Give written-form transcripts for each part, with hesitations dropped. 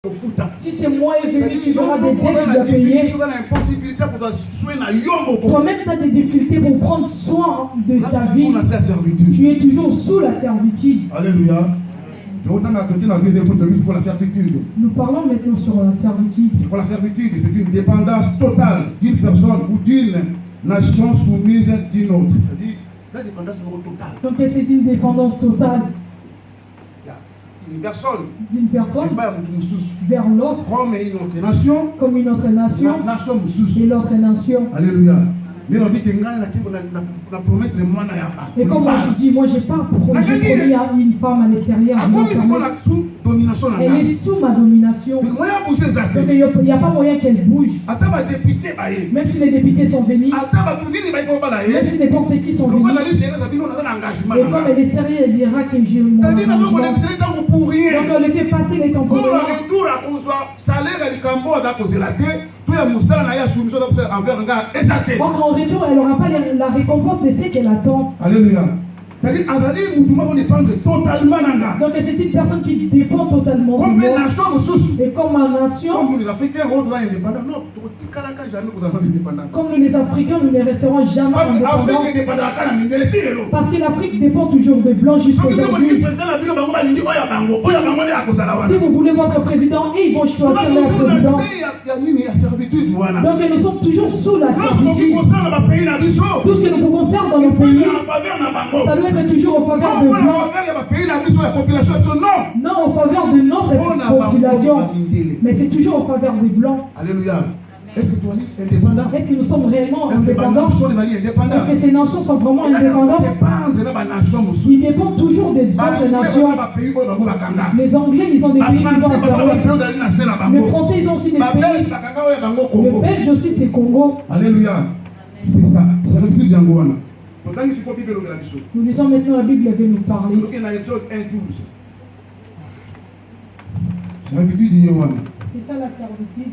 Si ce mois est venu, tu auras des dettes, tu dois payer. Toi-même, tu as des difficultés pour prendre soin de ta vie. Tu es toujours sous la servitude. Alléluia. Nous parlons maintenant sur la servitude. La servitude, c'est une dépendance totale d'une personne ou d'une nation soumise d'une autre. C'est-à-dire la dépendance totale. Donc c'est une dépendance totale. Une personne vers l'autre, comme une autre nation, et l'autre nation. Alléluia. Et comme moi je dis, moi j'ai pas promis une femme à l'extérieur. Elle est sous ma domination. Donc il n'y a pas moyen qu'elle bouge. Même si les députés sont venus, même si n'importe qui sont venus, et comme elle est sérieuse, elle dira que j'ai mon engagement. Donc on le fait passer les temps pour rien. En retour, elle n'aura pas la récompense de ce qu'elle attend. Alléluia. Donc c'est une personne qui dépend totalement de moi. Et comme ma nation, comme les Africains, nous ne resterons jamais indépendants. Parce que l'Afrique dépend toujours des Blancs jusqu'à aujourd'hui. Si vous voulez votre président, ils vont choisir leur président. Donc nous sommes toujours sous la servitude. Tout ce que nous pouvons faire dans nos pays, ça doit être toujours au faveur de Blancs. Non, au faveur de notre population. Mais c'est toujours au faveur des Blancs. Alléluia. Est-ce que tu es indépendant? Est-ce que nous sommes réellement indépendants? Est-ce que ces nations sont vraiment indépendantes? Ils dépendent toujours des autres nations. Les Anglais, ils ont des pays qui ont enfermés. Les Français, ils ont aussi des pays. Les Belges aussi, c'est Congo. Alléluia. C'est ça. C'est le but d'Angoana. Nous lisons maintenant la Bible, elle veut nous parler. C'est ça la servitude.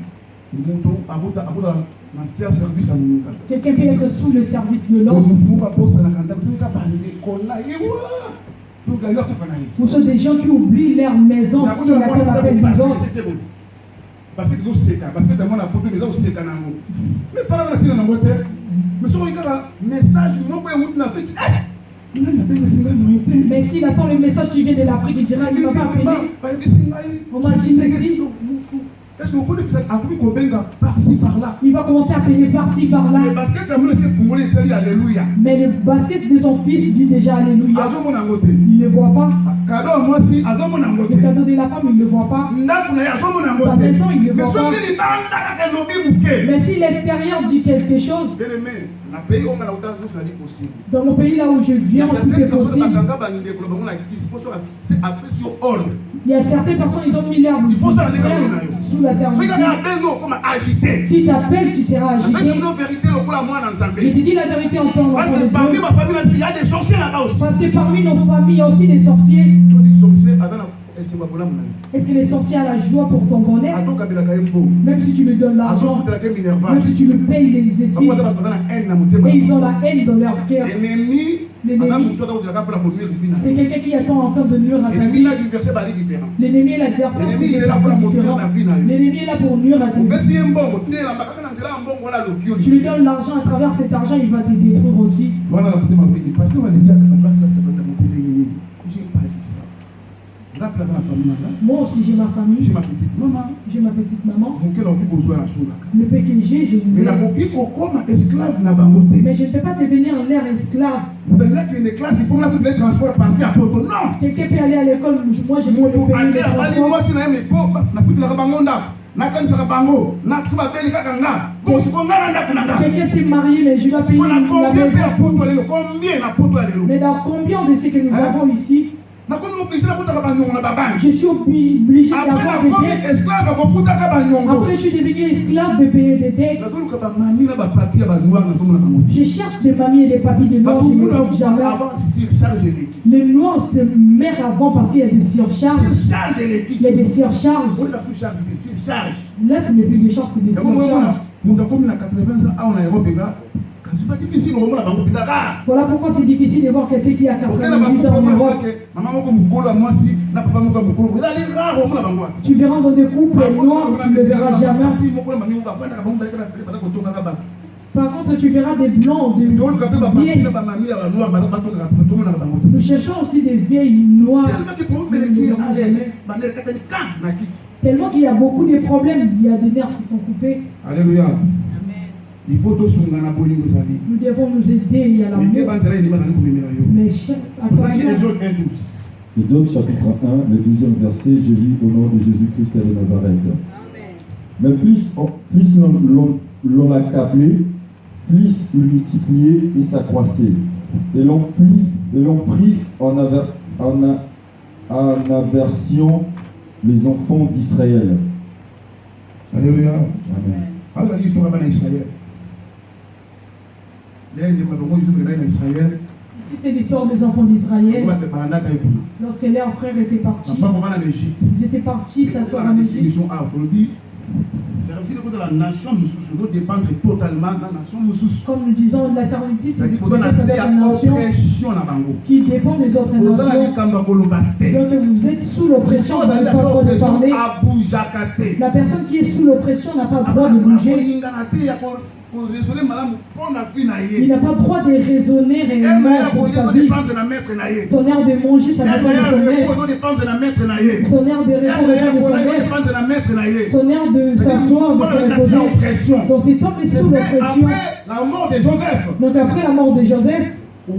Quelqu'un peut être sous le service de l'autre. Nous sommes des gens qui oublient leur maison si on appelle les autres. Parce que mais s'il attend le message qui vient de l'Afrique, il dira qu'il ne va pas payer. On m'a dit ceci. Il va commencer à payer par-ci, par-là. Mais le basket de son fils dit déjà Alléluia. Il ne le voit pas. Le cadeau de la femme, il ne le voit pas. Sa maison, il ne le voit pas. Mais si l'extérieur dit quelque chose, dans mon pays là où je viens, tout est possible. Il y a certaines personnes, ils ont mis l'air sous la servitude. Si tu appelles, tu seras agité. Je te dis la vérité en tant que Dieu. Parce que parmi nos familles, il y a aussi des sorciers. Est-ce que les sorciers ont la joie pour ton bonheur? Même si tu lui donnes l'argent, même si tu lui payes les études, et ils ont la haine dans leur cœur. L'ennemi, c'est quelqu'un qui attend enfin de nuire à ta vie. L'ennemi et l'adversaire, c'est des personnes différentes. L'ennemi est là pour nuire à ta vie. Tu lui donnes l'argent, à travers cet argent, il va te détruire aussi. Moi aussi j'ai ma famille, j'ai ma petite maman, le peu que j'ai, je voulais. Mais je ne peux pas devenir leur esclave. Quelqu'un peut aller à l'école, moi je peux payer les transports. Quelqu'un s'est marié, mais je dois payer la maison. Mais dans combien de ce que nous avons ici, je suis obligé d'avoir des dettes. Après, je suis devenu esclave de payer des dettes. Je cherche des mamies et des papis de noirs, je ne trouve jamais. Les noirs se mettent avant parce qu'il y a des surcharges. Il y a des surcharges. Là, ce n'est plus des charges, c'est des surcharges. Voilà pourquoi c'est difficile de voir quelqu'un qui a 90 ans en Europe. Tu verras dans des couples noirs, tu ne le verras jamais. Par contre, tu verras des blancs, des vieilles. Nous cherchons aussi des vieilles noires. Tellement qu'il y a beaucoup de problèmes, il y a des nerfs qui sont coupés. Alléluia. Il faut tous nous devons nous aider, il y a l'amour. Mais attention. Exode chapitre 1, le 12e verset, je lis au nom de Jésus-Christ de Nazareth. Mais plus l'on l'accablait, plus il multipliait et s'accroissait. Et l'on prit en aversion les enfants d'Israël. Alléluia. Amen. Alors, l'histoire de Israël. Ici, c'est l'histoire des enfants d'Israël. Lorsque leurs frères étaient partis, ils étaient partis s'asseoir en Égypte. Comme nous disons, la servitude, c'est une nation qui dépend des autres nations. Donc vous êtes sous l'oppression, vous n'avez pas le droit de parler. La personne qui est sous l'oppression n'a pas le droit de bouger. Il n'a pas le droit de raisonner réellement pour sa vie. Son air de manger, ça dépend de son maître. Son air de répondre de son maître. Son air de s'asseoir, de se reposer. Donc cet homme est sous l'oppression. Donc après la mort de Joseph, le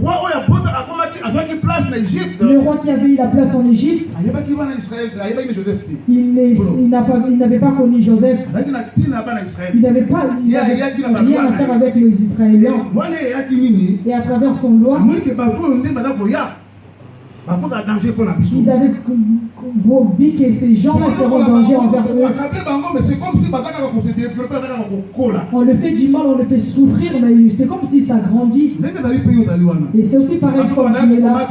roi qui avait eu la place en Égypte, il n'avait pas connu Joseph. Il n'avait rien à faire avec les Israéliens. Et à travers son loi, ils avaient vu que ces gens-là seront en danger envers eux. On le fait du mal, on le fait souffrir, mais c'est comme si ça grandisse. Et c'est aussi pareil comme tu es là.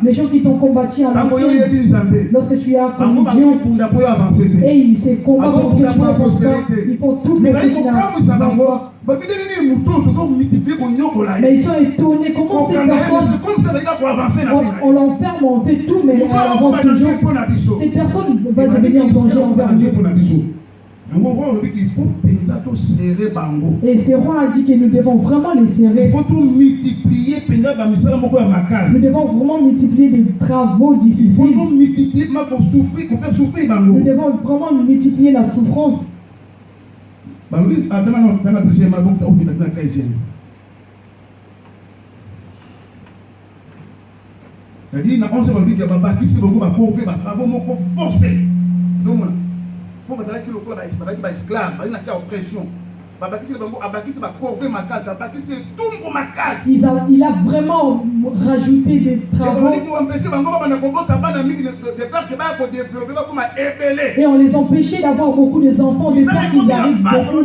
Les gens qui t'ont combattu à l'ancienne, lorsque tu as connu Dieu, et ils se combattent pour que tu n'avances pas, ils font tout pour que tu n'avances pas. Mais ils sont étonnés comment ces personnes, on l'enferme, on fait tout, mais elle avance toujours. Ces personnes vont devenir en danger envers nous. Et ce roi a dit que nous devons vraiment les serrer. Nous devons vraiment multiplier des travaux difficiles. Nous devons vraiment multiplier la souffrance. C'est-à-dire, on se dit que babakisi bongo ba pauvre ba travaux moko forcé. Donc pour bazala ki lokola ba esclave, ba na sa oppression. Babakisi bongo abakisi ba pauvre ma case, abakisi tumbo ma case. Il a vraiment rajouté des travaux. Et on les empêchait d'avoir beaucoup d'enfants, des pères qui arrivent beaucoup.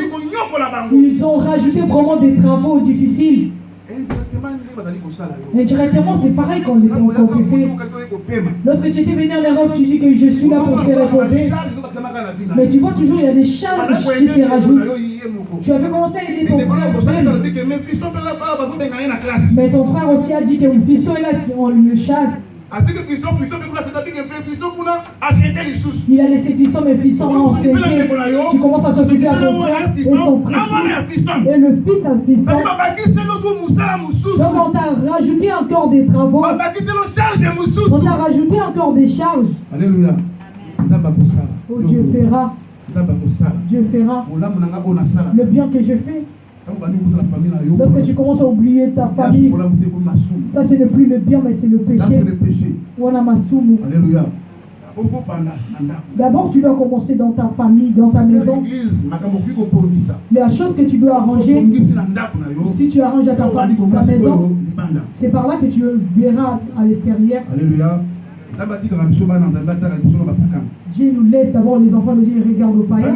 Ils ont rajouté vraiment des travaux difficiles. Indirectement, c'est pareil qu'on fait. Lorsque tu étais venu en Europe, tu dis que je suis là pour se reposer. Mais tu vois toujours, il y a des charges qui se rajoutent. Tu avais commencé à aider ton frère. Mais ton frère aussi a dit que mon fiston est là, on le chasse. Il a laissé fiston, mais fiston a enseigné. Tu commences à s'occuper à ton frère et son frère. Et le fils a fiston. Donc on t'a rajouté encore des travaux. On t'a rajouté encore des charges. Alléluia. Oh, Dieu fera. Dieu fera le bien que je fais. Lorsque tu commences à oublier ta famille, ça ce n'est plus le bien, mais c'est le péché. Alléluia. D'abord, tu dois commencer dans ta famille, dans ta maison. La chose que tu dois arranger, si tu arranges à ta maison, c'est par là que tu verras à l'extérieur. Alléluia. Dieu nous laisse d'abord les enfants de Dieu et regarde au païen.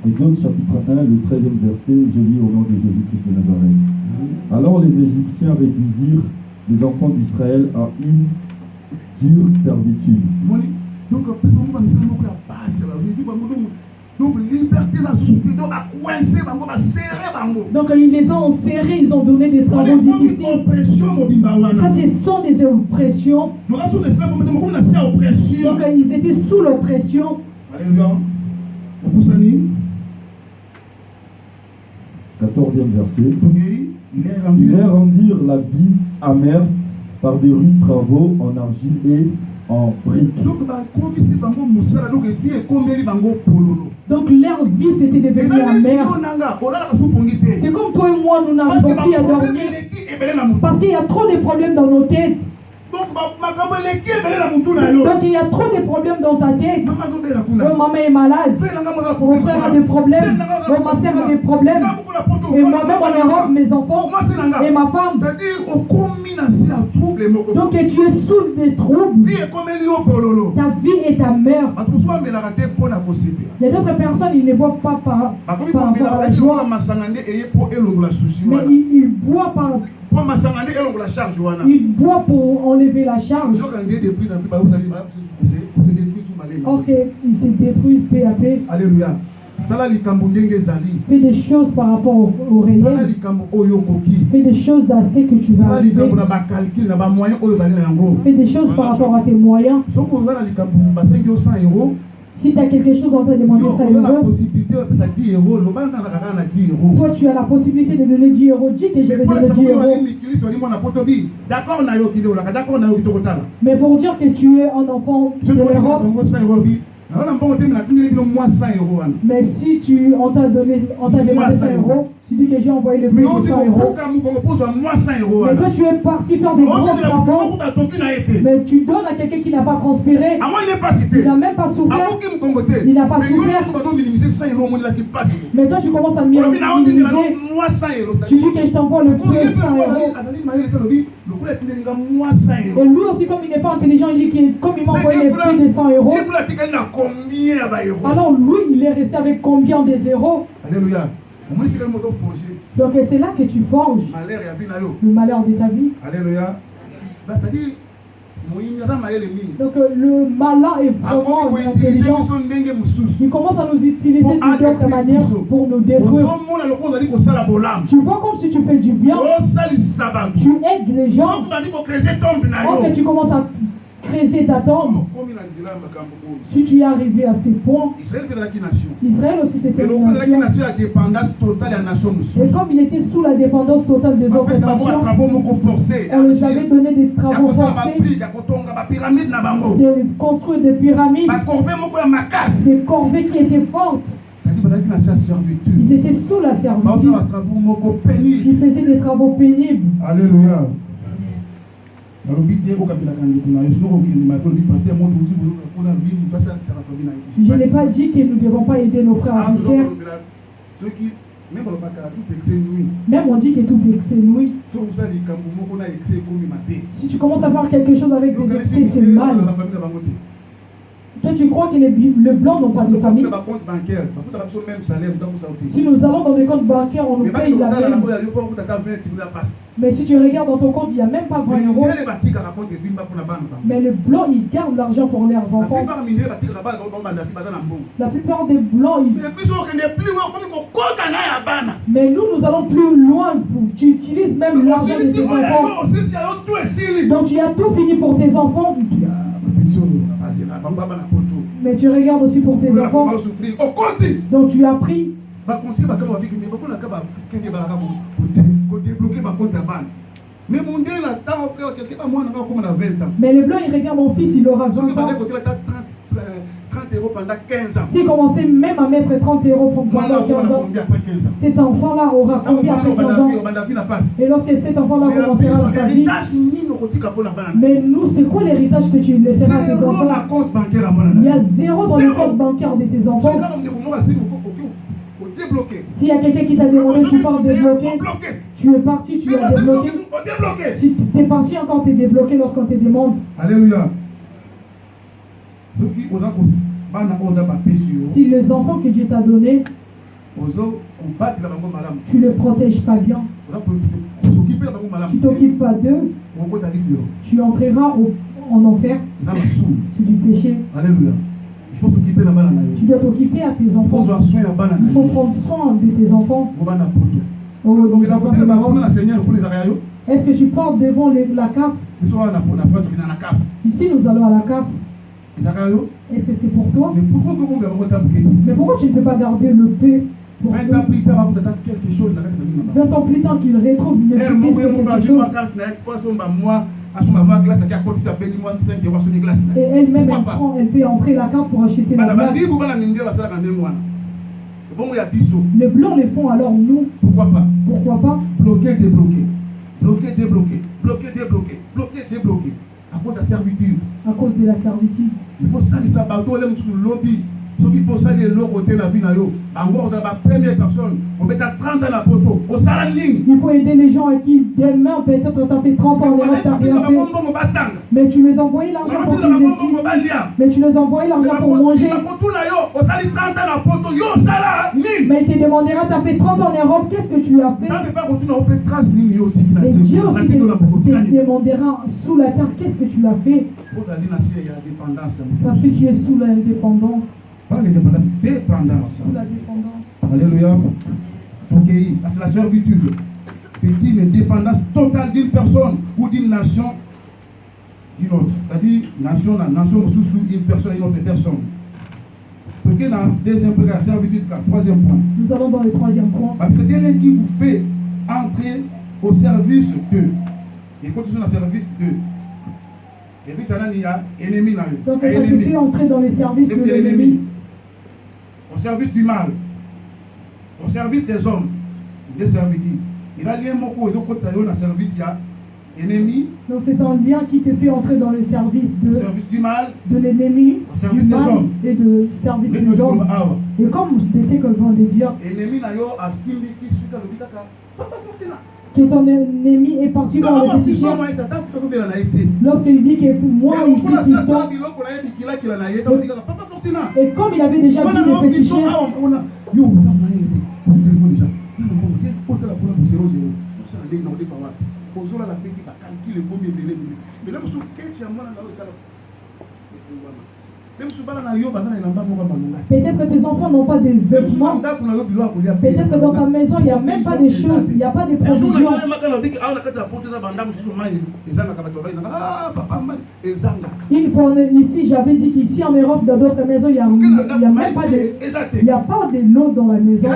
Exode chapitre 1, le 13e verset, je lis au nom de Jésus-Christ de Nazareth. Alors les Égyptiens réduisirent les enfants d'Israël à une dure servitude. Donc liberté la société Donc ils les ont serrés, ils ont donné des travaux difficiles. Ça, ce sont des oppressions. Donc ils étaient sous l'oppression. Alléluia. 14e verset. Ils leur rendirent la vie amère par des rudes travaux en argile et en briques. Donc leur vie s'était devenue amère. C'est comme toi et moi, nous n'arrivons plus à dormir parce qu'il y a trop de problèmes dans nos têtes. Donc il y a trop de problèmes dans ta tête. Oh, maman est malade. Mon frère a des problèmes. Oh, ma soeur a des problèmes. Et moi-même en Europe, mes enfants et ma femme. Donc tu es sous des troubles. Ta vie est ta mère. Les autres personnes, ils ne boivent pas par rapport à la joie. Mais ils boivent par... Il boit pour enlever la charge. Ok, il se détruit peu à peu. Alléluia. Fais des choses par rapport au réel. Fais des choses assez que tu vas arriver. Fais des choses par rapport à tes moyens. Si tu as quelque chose, on t'a demandé 100 euros. Toi, tu as la possibilité de donner 10 euros. Dis que je vais donner 10 euros. Mais pour dire que tu es un enfant de l'Europe, mais si on t'a demandé 100 euros, tu dis que j'ai envoyé le prix de 100 euros. Mais toi, tu es parti faire des grands travaux, mais tu donnes à quelqu'un qui n'a pas transpiré, il n'a même pas souffert, il n'a pas souffert. Mais toi, tu commences à minimiser. Tu dis que je t'envoie le prix de 100 euros. Et lui aussi, comme il n'est pas intelligent, il dit que comme il m'a envoyé le prix de 100 euros, alors lui, il est resté avec combien de zéros? Alléluia. Donc c'est là que tu forges le malheur de ta vie. Alléluia. Donc le malin est vraiment intelligent. Il commence à nous utiliser d'autres manières pour nous détruire. Tu vois comme si tu fais du bien. Tu aides les gens. Ok, tu commences à creuser ta tombe. Si tu es arrivé à ce point, Israël aussi c'était une nation. Et comme il était sous la dépendance totale des autres nations, on les avait donné des travaux forcés, de construire des pyramides, des corvées qui étaient fortes. Ils étaient sous la servitude. Ils faisaient des travaux pénibles. Alléluia. Je n'ai pas dit que nous ne devons pas aider nos frères et sœurs. Même on dit que tout est excès, oui. Si tu commences à faire quelque chose avec des excès, c'est mal. Toi, tu crois que les blancs n'ont pas de famille? Si nous allons dans les comptes bancaires, on nous paye la même. Mais si tu regardes dans ton compte, il n'y a même pas 20 euros. Mais les blancs, ils gardent l'argent pour leurs enfants. La plupart des blancs, ils... Mais nous allons plus loin. Tu utilises même l'argent de tes enfants. Donc tu as tout fini pour tes enfants. Mais tu regardes aussi pour tes enfants. Donc tu as pris. Mais le blanc, il regarde mon fils, il aura 20 ans. 30 euros pendant 15 ans. S'il commençait même à mettre 30 euros pendant 15 ans, cet enfant-là aura combien après 15 ans? Et lorsque cet enfant-là commencera dans sa vie, mais nous, c'est quoi l'héritage que tu laisseras à tes enfants? Il y a zéro dans le compte bancaire de tes enfants. S'il y a quelqu'un qui t'a demandé, tu pars débloquer, tu es parti, tu as débloqué. Si tu es parti encore, tu es débloqué lorsqu'on te demande. Alléluia. Si les enfants que Dieu t'a donnés, tu ne les protèges pas bien, tu ne t'occupes pas d'eux, tu entreras en enfer. C'est du péché. Alléluia. Tu dois t'occuper à tes enfants. Il faut prendre soin de tes enfants. Est-ce que tu portes devant la cave? Ici, nous allons à la cave. Est-ce que c'est pour toi? Mais pourquoi tu ne peux pas garder le peu pour 20 ans plus tard qu'il retrouve une quelque chose? Et elle-même, elle fait entrer la carte pour acheter la glace. Les blancs les font, alors nous, pourquoi pas? Bloquer, débloquer. Bloquer, débloquer. Bloquer, débloquer. Bloquer, débloquer. À cause de la servitude. À cause de la servitude. Il faut ça, ça bateau, les sous le lobby. Ceux qui posent ça, les lots côté la vie, encore dans la première personne, on met à 30 ans la poteau, au salaling. Il faut aider les gens à qui demain, peut-être, tu as fait 30 ans, t'as rien fait. Mais tu les envoies l'argent pour qu'ils étudient. Mais tu les envoies l'argent pour manger. Mais il te demandera, tu as fait 30 ans en Europe, qu'est-ce que tu as fait? Et Dieu aussi te demandera sous la terre, qu'est-ce que tu as fait? Parce que tu es sous l'indépendance. Pas l'indépendance, dépendance. Sous la dépendance. Alléluia. Ok, c'est la servitude. C'est une dépendance totale d'une personne ou d'une nation d'une autre. C'est-à-dire, nation sous une personne et une autre personne. Parce que dans le deuxième point, la servitude, troisième point. Nous allons dans le troisième point. C'est quelqu'un qui vous fait entrer au service d'eux. Et quand tu es dans le service d'eux, et puis ça il y a ennemi dans eux. Donc ça te fait entrer dans le service de l'ennemi. Au service du mal, au service des hommes, des servitudes. Il a lié mon corps et d'autres dans le service, il y a ennemi. Donc c'est un lien qui te fait entrer dans le service du mal, de l'ennemi, du mal et de service des hommes. Et comme c'est que vient de dire, que ton ennemi est parti dans le petit chien. Lorsqu'il dit que moi ici, et comme il avait déjà vu le petit chien, peut-être que tes enfants n'ont pas de vêtements. Peut-être que dans ta maison, il n'y a même pas de choses, il n'y a pas de provisions. Une fois ici, j'avais dit qu'ici en Europe, dans d'autres maisons, il n'y a même pas de l'eau dans la maison.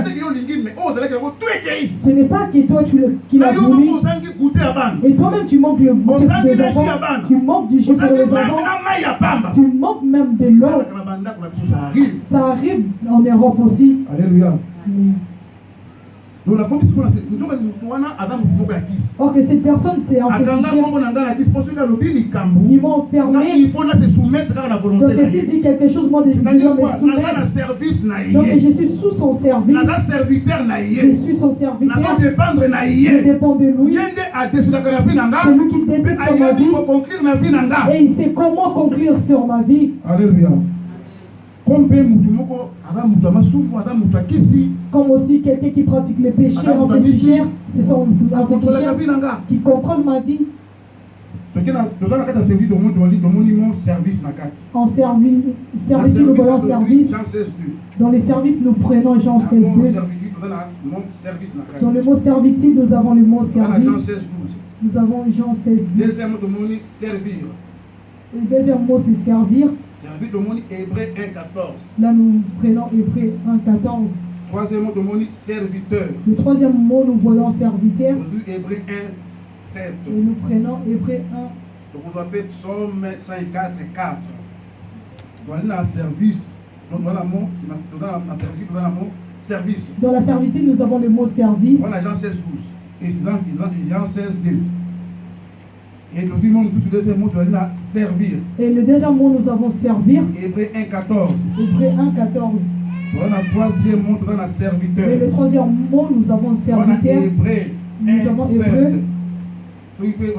Ce n'est pas que toi qui l'as voulu. Et toi-même, tu manques le goût des enfants. Tu manques du jus pour les enfants. Tu manques même de l'eau. Ça arrive en Europe aussi. Alléluia. Or que cette personne c'est un petit ils m'ont enfermé. Donc s'il dit quelque chose, moi je dois me soumettre. Donc je suis sous son service. Je suis son serviteur. Je dépends de lui. C'est lui qui décide sur ma vie. Et il sait comment conclure sur ma vie. Alléluia. Comme aussi quelqu'un qui pratique les péchés en fétichère, c'est son fétichère qui contrôle ma vie. En service, nous voyons service. Dans les services, nous prenons Jean 16, 2. Dans le mot servitude, nous avons le mot service. Nous avons Jean 16, 2. Le deuxième mot, c'est servir. Là, nous prenons Hébreu 1,14. Troisième mot de mon serviteur. Le troisième mot, nous voyons serviteur. Hébreu 1,7. Et nous prenons Hébreu 1. Donc, on appelle Psaume 54, 4. Dans la service. Donc, dans la mot service. Dans la servitude, nous avons le mot service. Voilà Jean 16, 12. Et Jean 16, 2. Et le deuxième mot, tu vas servir. Et le deuxième mot, nous avons servir. Hébreu 1, 14. Hébreu 1, 14. Voilà le troisième mot, tu vas serviteur. Et le troisième mot, nous avons serviteur. Voilà Hébreu 1, nous avons 7. Hébreu.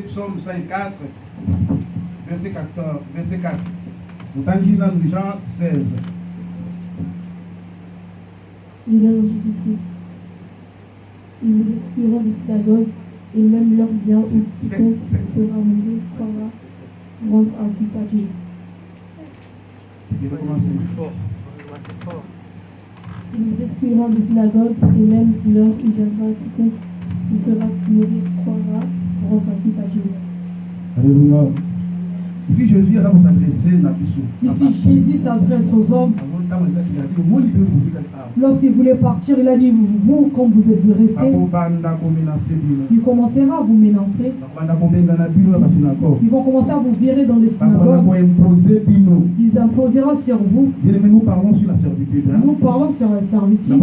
Psaume 54, verset 14, verset 4. Nous t'en dans Jean 16. Je viens au Jésus-Christ. Ils respireront des synagogues. Et même leur bien ou quiconque sera mourir pourra rendre un culte à Dieu. Ils nous excluront des synagogues et même l'heure où viendra quiconque il sera nourri croira pour repartir à Dieu. Alléluia. Ici Jésus va s'adresser à Bissou. Ici Jésus s'adresse aux hommes. Lorsqu'il voulait partir, il a dit, vous, comme vous êtes restés, il commencera à vous menacer. Ils vont commencer à vous virer dans les synagogues. Ils imposeront sur vous. Nous parlons sur la servitude. Nous parlons sur la servitude.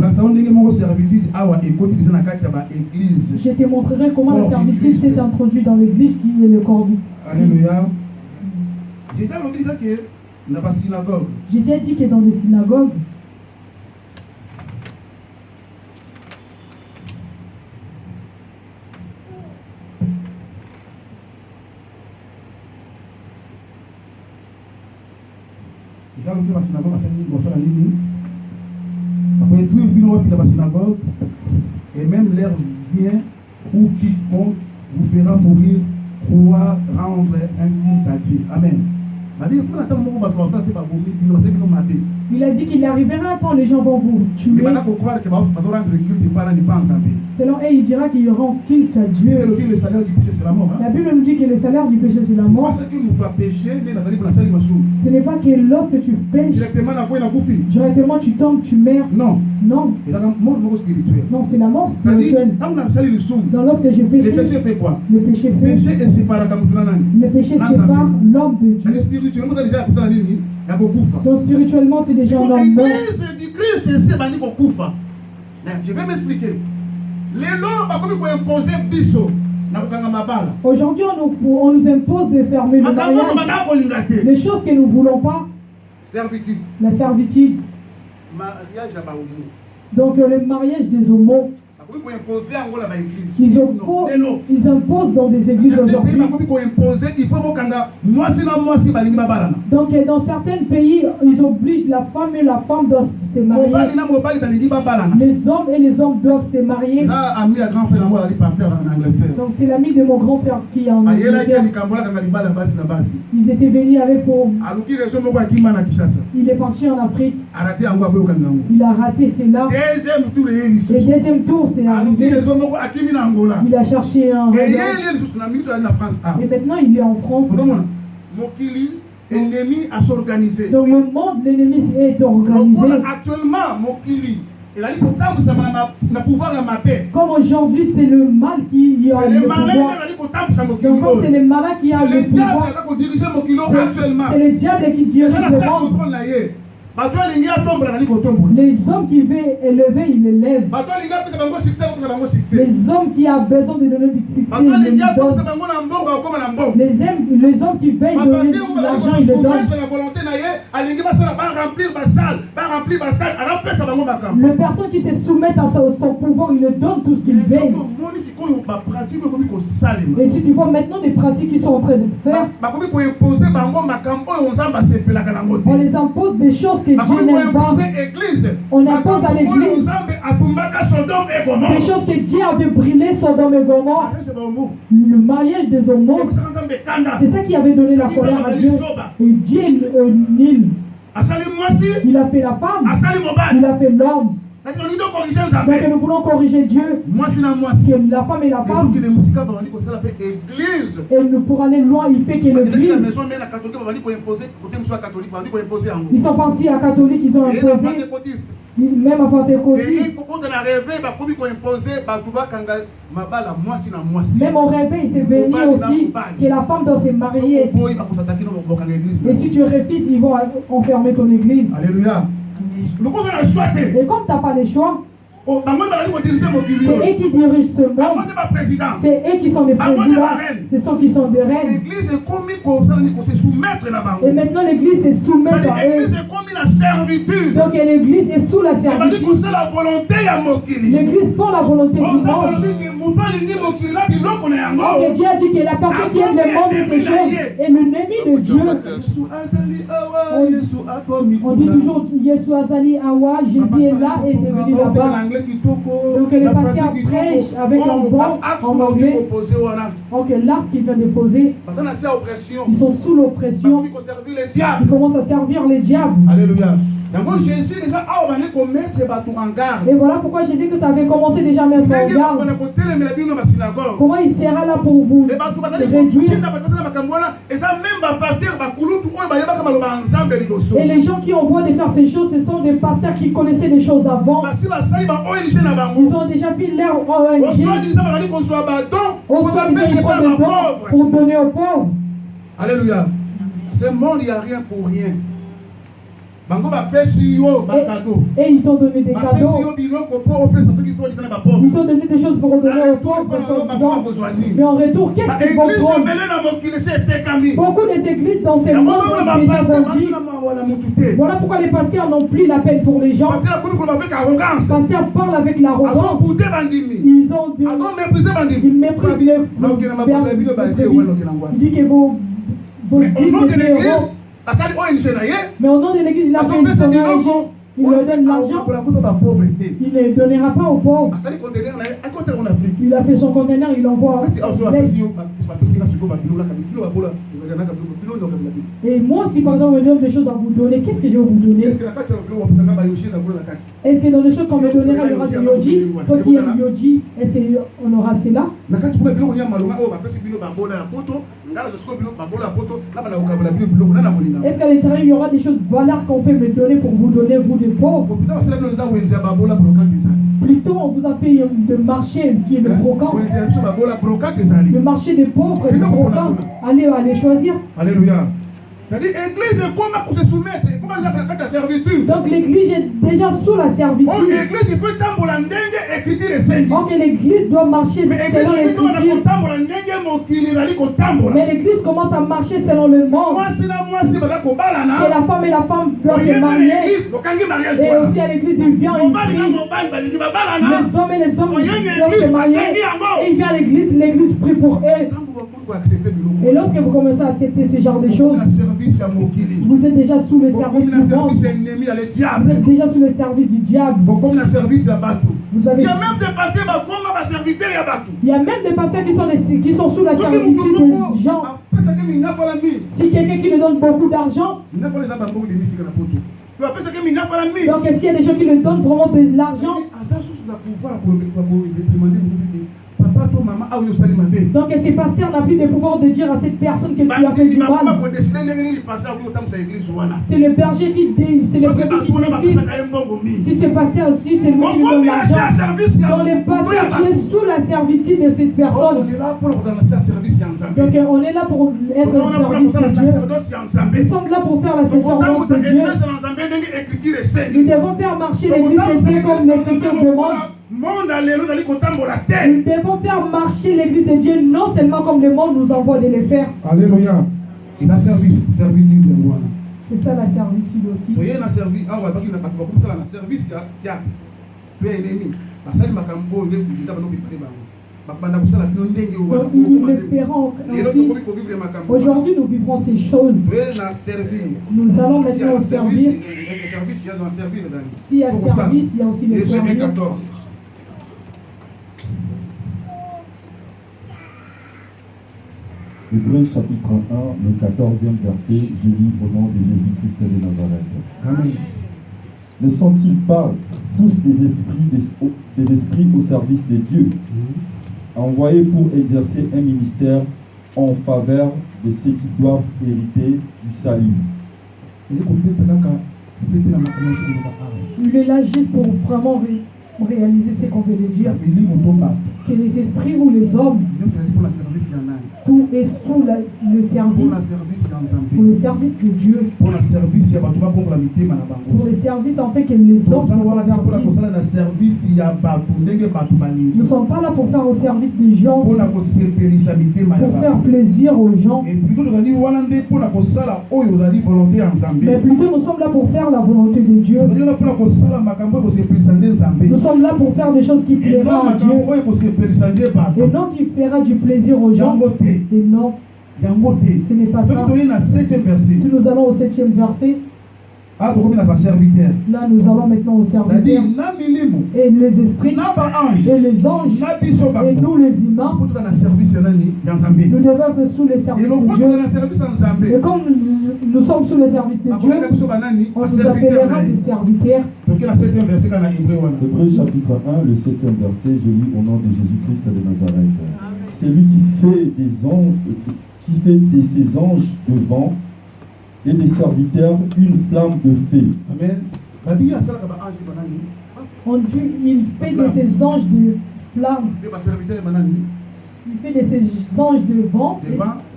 Je te montrerai comment la servitude s'est introduite dans l'église qui est le corps du Christ. Alléluia. Jésus a dit que dans la synagogue. Jésus a dit que dans les synagogues, et même l'heure vient où quiconque vous fera mourir pouvoir rendre un culte à Dieu. Amen. il a dit qu'il arrivera quand les gens vont vous tuer. Selon eux, il dira qu'il y aura un culte à Dieu. La Bible nous dit que le salaire du péché c'est la mort. Ce n'est pas que lorsque tu pêches, directement tu tombes, tu meurs. Non. Non. Non, c'est la mort spirituelle. Donc lorsque je péché, le péché fait quoi? Le péché fait. Le péché sépare l'homme de Dieu. Donc spirituellement, tu es déjà un homme mort. Du Christ, je vais m'expliquer. Aujourd'hui, on nous impose de fermer le mariage. Les choses que nous ne voulons pas. Servitude. La servitude. Donc le mariage des homos. Ils imposent dans des églises aujourd'hui. Donc dans certains pays, ils obligent la femme et la femme doivent se marier. Les hommes et les hommes doivent se marier. Donc c'est l'ami de mon grand-père qui est en Angleterre. Ils étaient venus avec pour... Il est parti en Afrique. Il a raté cela. Le deuxième tour, c'est arrivé. Il a cherché un... Et maintenant, il est en France. L'ennemi a s'organisé. Donc le monde, l'ennemi est organisé. Actuellement, comme aujourd'hui, c'est le mal qui a le pouvoir. Donc comme c'est le malin qui a le pouvoir, c'est le diable qui dirige le monde. Les hommes qui veulent élever, ils l'élèvent. Les hommes qui ont besoin de donner du succès, ils le donnent. Les hommes qui veulent donner de l'argent, ils le donnent. Les personnes qui se soumettent à son pouvoir, ils le donnent tout ce qu'ils veulent. Et si tu vois maintenant les pratiques qu'ils sont en train de faire, on les impose des choses que Dieu n'aime pas. On impose à l'église des choses que Dieu avait brûlées Sodome et Gomorrhe. Le mariage des homos, c'est ça qui avait donné la colère à Dieu. Et Dieu Nil, il a fait la femme, il a fait l'homme. Donc nous voulons corriger Dieu. Que la femme et la femme. Et nous pour aller loin, il fait que l'église. Ils sont partis à catholique, ils ont imposé. Même à Pentecôte. Même au réveil, il s'est venu aussi que la femme doit se marier. Et si tu refuses, ils vont enfermer ton église. Alléluia. Et comme tu n'as pas le choix, c'est eux qui dirigent ce monde. C'est eux qui sont des présidents. C'est ceux qui sont des reines. Et maintenant l'église se soumet à eux. Donc l'église est sous la servitude. L'église fait la volonté du monde. Et Dieu a dit que la personne qui aime le monde de ces choses est l'ennemi de Dieu. On dit toujours Yesu Azali Awa, Jésus est là et est devenu là-bas. Donc le pasteur prêche avec un bon en anglais. Donc l'arc qu'il vient de poser, ils sont sous l'oppression. Ils commencent à servir les diables. Alléluia. Et voilà pourquoi j'ai dit que ça avait commencé déjà à mettre en garde. Comment il sera là pour vous réduire. Et les gens qui envoient de faire ces choses, ce sont des pasteurs qui connaissaient les choses avant. Ils ont déjà fait leur ONG. Au soit ils prennent des dons pour donner aux pauvres. Alléluia. Ce monde, il n'y a rien pour rien. Et ils t'ont donné des cadeaux. Ils t'ont donné des choses pour donner aux pauvres. Mais en retour, qu'est-ce qu'ils vont prendre? Beaucoup des églises dans ces mondes ont déjà vendu. Voilà pourquoi les pasteurs n'ont plus la peine pour les gens. Les pasteurs parlent avec l'arrogance. Ils ont ils méprisent les. Il dit que vos dîmes. Mais au nom de l'église, il a fait une sondage. Il leur donne l'argent. Il ne donnera pas aux pauvres. Il a fait son conteneur, il l'envoie. Et moi, si par exemple on me donne des choses à vous donner, qu'est-ce que je vais vous donner? Est-ce que dans les choses qu'on me donnera, il y aura du yoji? Toi qui aimes yoji, est-ce qu'on aura cela? Est-ce qu'à l'intérieur, il y aura des choses valeurs qu'on peut me donner pour vous donner, vous des pauvres? Plutôt, on vous a fait de marché qui est le brocante. Le marché des pauvres et le brocante. Allez choisir. Alléluia. L'église est comment pour se soumettre? Comment la servitude? Donc l'église est déjà sous la servitude. Donc l'église doit marcher selon l'écriture. Mais l'église commence à marcher selon le monde. Et la femme doivent se marier. Et aussi à l'église, il vient, il prie. Les hommes et les hommes doivent se marier. Et il vient à l'église prie pour eux. Et lorsque vous commencez à accepter ce genre de choses, vous êtes déjà sous le service du monde. Vous êtes déjà sous le service du diable. Vous avez... Il y a même des pasteurs qui sont sous la servitude des gens. Si quelqu'un qui lui donne beaucoup d'argent, donc s'il y a des gens qui lui donnent vraiment de l'argent, donc ces pasteurs n'ont plus de pouvoir de dire à cette personne que tu as fait du mal. C'est le berger qui décide. Si ce pasteur aussi, c'est lui qui lui donne l'argent. Dans les pasteurs, tu es sous la servitude de cette personne. Donc on est là pour être au service de Dieu. Nous sommes là pour faire la sacerdoce de Dieu. Nous devons faire marcher l'église de Dieu comme l'Écriture demande. Nous devons faire marcher l'église de Dieu non seulement comme le monde nous envoie de le faire. Alléluia. Il a servitude de moi. C'est ça la servitude aussi. Il a servi. Ah ouais, parce qu'il a pas de service. Il y a ennemi. Parce que nous le ferons ainsi. Aujourd'hui, nous vivrons ces choses. Nous allons maintenant servir. S'il y a service, il y a aussi le service. Hébreux chapitre 1, le 14e verset, je lis au nom de Jésus-Christ de Nazareth. Amen. Ne sont-ils pas tous des esprits au service de Dieu, envoyés pour exercer un ministère en faveur de ceux qui doivent hériter du salut? Il est là juste pour vraiment réaliser ce qu'on veut dire. que les esprits ou les hommes, tout est sous le service, pour le service de Dieu, pour le service en fait que les hommes se convertissent. Nous ne sommes pas là pour faire au service des gens, pour faire plaisir aux gens, mais plutôt nous sommes là pour faire la volonté de Dieu. Nous sommes là pour faire des choses qui plairont à Dieu et non qui fera du plaisir aux gens. Et non, ce n'est pas ça. Si nous allons au 7e verset, là nous allons maintenant au serviteur et les esprits et les anges et nous les humains, nous devons être sous les services de Dieu. Et comme nous sommes sous le service de Dieu, on nous appellera des serviteurs. Hébreux chapitre 1, le 7e verset, je lis au nom de Jésus-Christ de Nazareth. C'est lui qui fait des anges, qui fait de ses anges de vent et des serviteurs une flamme de feu. Amen. Il fait de ses anges de flamme. Il fait de ses anges de vent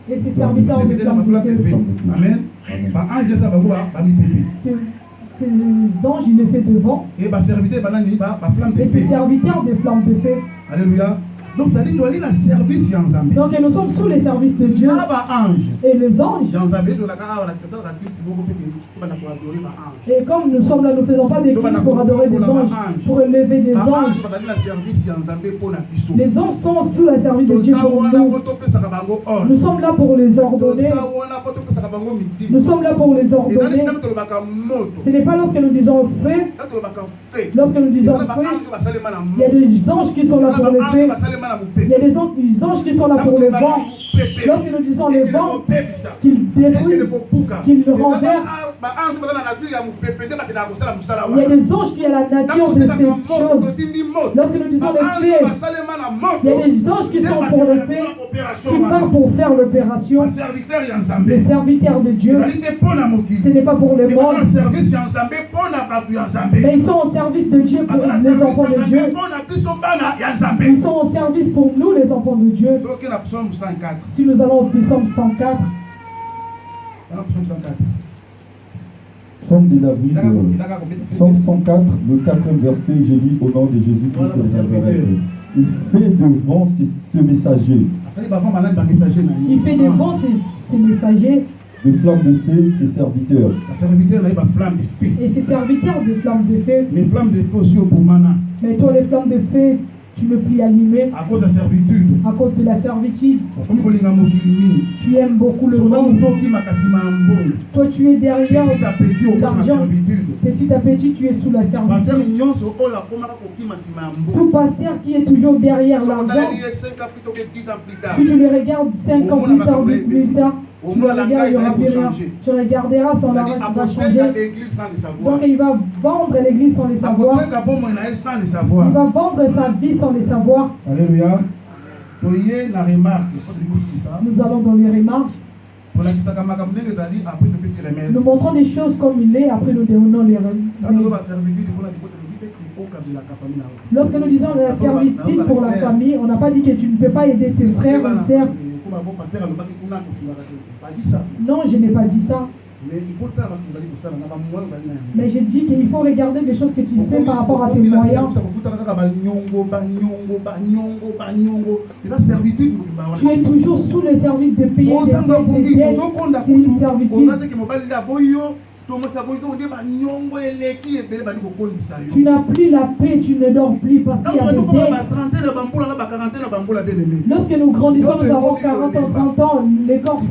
et ses serviteurs de flamme de feu. Amen. Ces anges, il les fait de vent et ses serviteurs de flamme de feu. Alléluia. Donc nous sommes sous les services de Dieu. Et les anges. Et comme nous sommes là, nous ne faisons pas des cris pour adorer des anges, pour élever des anges. Les anges sont sous le service de Dieu pour nous. Nous sommes là pour les ordonner. Nous sommes là pour les ordonner. Ce n'est pas lorsque nous disons feu. Lorsque nous disons feu, il y a des anges qui sont là pour le feu. Il y a des anges qui sont là pour le vent. Lorsque nous disons le vent, qu'ils détruisent, qu'ils le renversent. Il y a des anges qui ont la nature de ces choses. Lorsque nous disons le feu, il y a des anges qui sont pour le feu, qui partent pour faire l'opération. Les serviteurs de Dieu, ce n'est pas pour le monde, mais ils sont au service de Dieu pour les enfants de Dieu. Ils sont au service pour nous, les enfants de Dieu. Si nous allons au psaume 104, Psaume de David, Psaume 104, le 4e verset, je lis au nom de Jésus-Christ de Nazareth. Il fait devant ce messager. Il fait devant ces messagers. De flammes de feu, ses serviteurs. Et ses serviteurs de flammes de feu. Mais flammes de feu aussi au Boumana. Mais toi, les flammes de feu, tu ne puis allumer à cause de la servitude. À cause de la servitude. Tu aimes beaucoup le monde. Toi, tu es derrière l'argent. Petit à petit, tu es sous la servitude. Tout pasteur qui est toujours derrière l'argent, si tu le regardes 5 ans plus tard, 10 plus tard, tu le regardes, il n'y aura plus rien. Tu regarderas, son race va changer. Donc il va vendre l'église sans le savoir. Il va vendre sa vie sans le savoir. Alléluia. Nous allons dans les remarques. Nous montrons des choses comme il est, après nous donnons les remarques. Lorsque nous disons la servitude pour la famille, on n'a pas dit que tu ne peux pas aider tes frères ou sœurs. Non, je n'ai pas dit ça. Mais je dis qu'il faut regarder les choses que tu fais par rapport à tes moyens. Tu es toujours sous le service de payer des dettes. C'est une servitude. Tu n'as plus la paix, tu ne dors plus parce qu'il y a des dettes. Lorsque nous grandissons, nous avons 40 ans, 30 ans, les corps